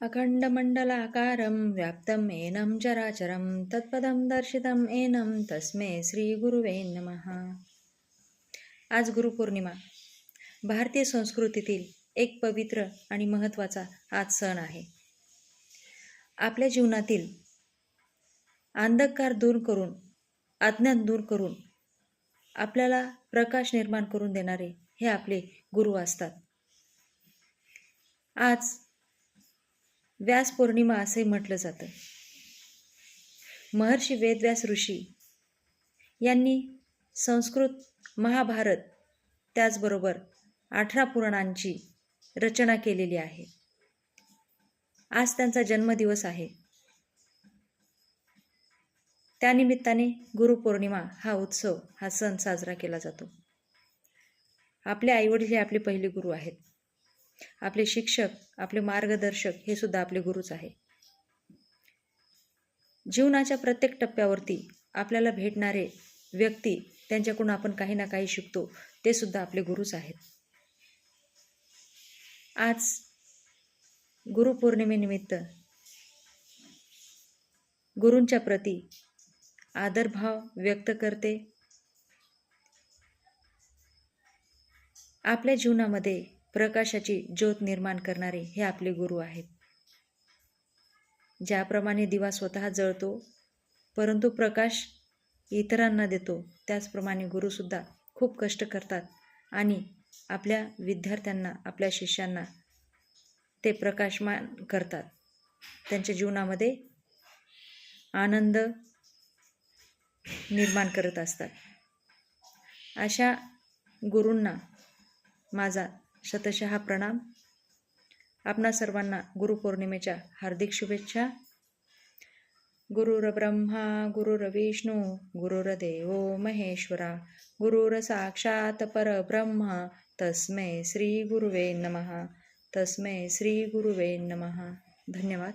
अखंडमण्डलाकारं व्याप्तं येनं चराचरं तत्पदं दर्शितं येनं तस्मै श्रीगुरुवे नमः. आज गुरुपौर्णिमा. भारतीय संस्कृतीतील एक पवित्र आणि महत्त्वाचा आज सण आहे. आपल्या जीवनातील अंधकार दूर करून, अज्ञान दूर करून आपल्याला प्रकाश निर्माण करून देणारे हे आपले गुरु असतात. आज व्यास पौर्णिमा असे म्हटलं जातं. महर्षी वेदव्यास ऋषी यांनी संस्कृत, महाभारत त्याचबरोबर 18 पुराणांची रचना केलेली आहे. आज त्यांचा जन्मदिवस आहे. त्यानिमित्ताने गुरुपौर्णिमा हा उत्सव, हा सण साजरा केला जातो. आपले आईवडील हे आपले पहिले गुरु आहेत. आपले शिक्षक, आपले मार्गदर्शक हे सुद्धा आपले गुरुच आहे. जीवनाच्या प्रत्येक टप्प्यावरती आपल्याला भेटणारे व्यक्ती, त्यांच्याकडून आपण काही ना काही शिकतो, ते सुद्धा आपले गुरुच आहेत. आज गुरुपौर्णिमेनिमित्त गुरूंच्या प्रती आदरभाव व्यक्त करते. आपल्या जीवनामध्ये प्रकाशाची ज्योत निर्माण करणारे हे आपले गुरु आहेत. ज्याप्रमाणे दिवा स्वतः जळतो परंतु प्रकाश इतरांना देतो, त्याचप्रमाणे गुरुसुद्धा खूप कष्ट करतात आणि आपल्या विद्यार्थ्यांना, आपल्या शिष्यांना ते प्रकाशमान करतात. त्यांच्या जीवनामध्ये आनंद निर्माण करत असतात. अशा गुरूंना माझा शतशः प्रणाम. आपणा सर्वांना गुरुपौर्णिमेच्या हार्दिक शुभेच्छा. गुरुर्ब्रह्मा गुरुर्विष्णू गुरुर्देवो महेश्वरा गुरुर साक्षात परब्रह्म तस्मै श्री गुरुवे नमः. तस्मै श्री गुरुवे नमः. धन्यवाद.